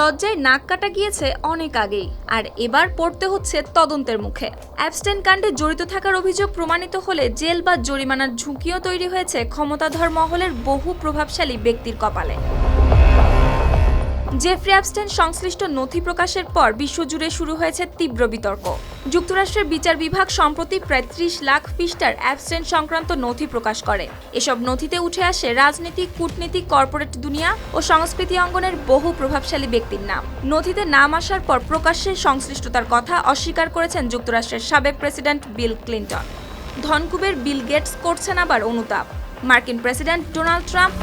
লজ্জায় নাক কাটা গিয়েছে অনেক আগেই, আর এবার পড়তে হচ্ছে তদন্তের মুখে। অ্যাপস্টেইন কাণ্ডে জড়িত থাকার অভিযোগ প্রমাণিত হলে জেল বা জরিমানার ঝুঁকিও তৈরি হয়েছে ক্ষমতাধর মহলের বহু প্রভাবশালী ব্যক্তির কপালে। জেফ্রি অ্যাপস্টেইন সংশ্লিষ্ট নথি প্রকাশের পর বিশ্বজুড়ে শুরু হয়েছে তীব্র বিতর্ক। যুক্তরাষ্ট্রের বিচার বিভাগ সম্প্রতি প্রায় ৩০ লাখ পৃষ্ঠার অ্যাপস্টেইন সংক্রান্ত নথি প্রকাশ করে। এসব নথিতে উঠে আসে রাজনীতি, কূটনীতি, কর্পোরেট দুনিয়া ও সংস্কৃতি অঙ্গনের বহু প্রভাবশালী ব্যক্তির নাম। নথিতে নাম আসার পর প্রকাশ্যে সংশ্লিষ্টতার কথা অস্বীকার করেছেন যুক্তরাষ্ট্রের সাবেক প্রেসিডেন্ট বিল ক্লিন্টন। ধনকুবের বিল গেটস করছেন আবার অনুতাপ। মার্কিন প্রেসিডেন্ট ডোনাল্ড ট্রাম্প,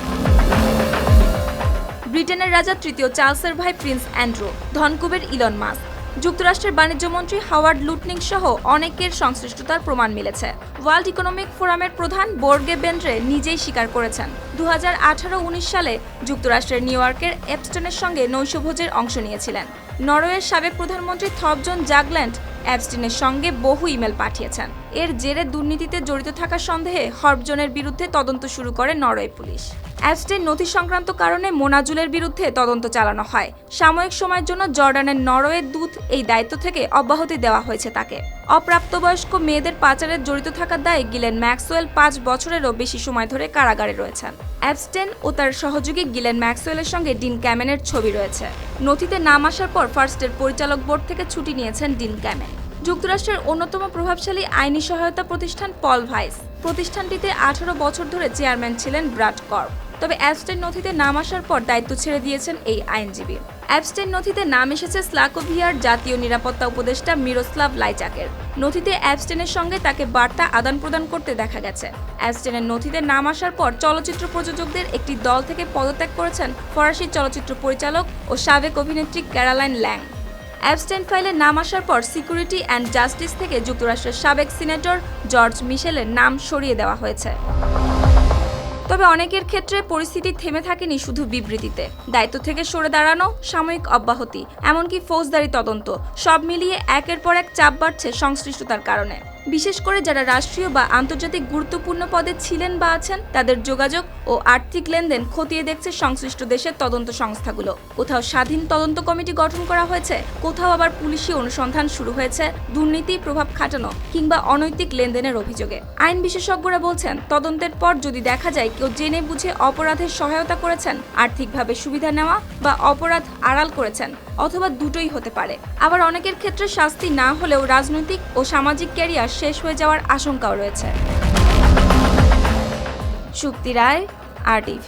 ব্রিটেনের রাজা তৃতীয় চার্লসের ভাই প্রিন্স অ্যান্ড্রু, ধনকুবের ইলন মাস্ক, যুক্তরাষ্ট্রের বাণিজ্যমন্ত্রী হাওয়ার্ড লুটনিং সহ অনেকের সংশ্লিষ্টতার প্রমাণ মিলেছে। ওয়ার্ল্ড ইকোনমিক ফোরামের প্রধান বোর্গে বেন্ড্রে নিজেই স্বীকার করেছেন 2018-19 সালে যুক্তরাষ্ট্রের নিউ ইয়র্কের অ্যাপস্টেইনের সঙ্গে নৈশভোজের অংশ নিয়েছিলেন। নরওয়ের সাবেক প্রধানমন্ত্রী থরবজন জাগল্যান্ড অ্যাপস্টেইনের সঙ্গে বহু ইমেল পাঠিয়েছেন। এর জেরে দুর্নীতিতে জড়িত থাকার সন্দেহে হরবজনের বিরুদ্ধে তদন্ত শুরু করে নরওয়ে পুলিশ। অ্যাপস্টেইন নথি সংক্রান্ত কারণে মোনাজুলের বিরুদ্ধে তদন্ত চালানো হয়। সাময়িক সময়ের জন্য জর্ডানের নরওয়ের দূত এই দায়িত্ব থেকে অব্যাহতি দেওয়া হয়েছে তাকে। অপ্রাপ্তবয়স্ক মেয়েদের পাচারে জড়িত থাকার দায়ে গিলেন ম্যাক্সওয়েল 5 বছরেরও বেশি সময় ধরে কারাগারে রয়েছেন। অ্যাপস্টেইন ও তার সহযোগী গিলেন ম্যাক্সওয়েলের সঙ্গে ডিন ক্যামেনের ছবি রয়েছে। নথিতে নাম আসার পর ফার্স্টের পরিচালক বোর্ড থেকে ছুটি নিয়েছেন ডিন ক্যামেন। যুক্তরাষ্ট্রের অন্যতম প্রভাবশালী আইনি সহায়তা প্রতিষ্ঠান পল ভাইস প্রতিষ্ঠানটিতে 18 বছর ধরে চেয়ারম্যান ছিলেন ব্রাড কর্ব। তবে অ্যাপস্টেইন নথিতে নাম আসার পর দায়িত্ব ছেড়ে দিয়েছেন এই আইনজীবী। অ্যাপস্টেইন নথিতে নাম এসেছে স্লাভোভিয়ার জাতীয় নিরাপত্তা উপদেষ্টা মিরোস্লাভ লাইচাকের। নথিতে অ্যাপস্টেইনের সঙ্গে তাকে বার্তা আদান প্রদান করতে দেখা গেছে। অ্যাপস্টেইনের নথিতে নাম আসার পর চলচ্চিত্র প্রযোজকদের একটি দল থেকে পদত্যাগ করেছেন ফরাসি চলচ্চিত্র পরিচালক ও সাবেক অভিনেত্রী ক্যারালাইন ল্যাং। অ্যাপস্টেইন ফাইলে নাম আসার পর সিকিউরিটি অ্যান্ড জাস্টিস থেকে যুক্তরাষ্ট্রের সাবেক সিনেটর জর্জ মিশেলের নাম সরিয়ে দেওয়া হয়েছে। তবে অনেকের ক্ষেত্রে পরিস্থিতি থেমে থাকেনি শুধু বিবৃতিতে। দায়িত্ব থেকে সরে দাঁড়ানো, সাময়িক অব্যাহতি, এমনকি ফৌজদারি তদন্ত, সব মিলিয়ে একের পর এক চাপ বাড়ছে সংশ্লিষ্টতার কারণে। বিশেষ করে যারা রাষ্ট্রীয় বা আন্তর্জাতিক গুরুত্বপূর্ণ পদে ছিলেন বা আছেন, তাদের যোগাযোগ ও আর্থিক লেনদেন খতিয়ে দেখছে সংশ্লিষ্ট দেশের তদন্ত সংস্থাগুলো। কোথাও স্বাধীন তদন্ত কমিটি গঠন করা হয়েছে, কোথাও আবার পুলিশি অনুসন্ধান শুরু হয়েছে দুর্নীতি, প্রভাব খাটানো কিংবা অনৈতিক লেনদেনের অভিযোগে। আইন বিশেষজ্ঞরা বলছেন, তদন্তের পর যদি দেখা যায় কেউ জেনে বুঝে অপরাধের সহায়তা করেছেন, আর্থিকভাবে সুবিধা নেওয়া বা অপরাধ আড়াল করেছেন, অথবা দুটোই হতে পারে। আবার অনেকের ক্ষেত্রে শাস্তি না হলেও রাজনৈতিক ও সামাজিক ক্যারিয়ার শেষ হয়ে যাওয়ার আশঙ্কাও রয়েছে। শুক্তি রায়, RTV।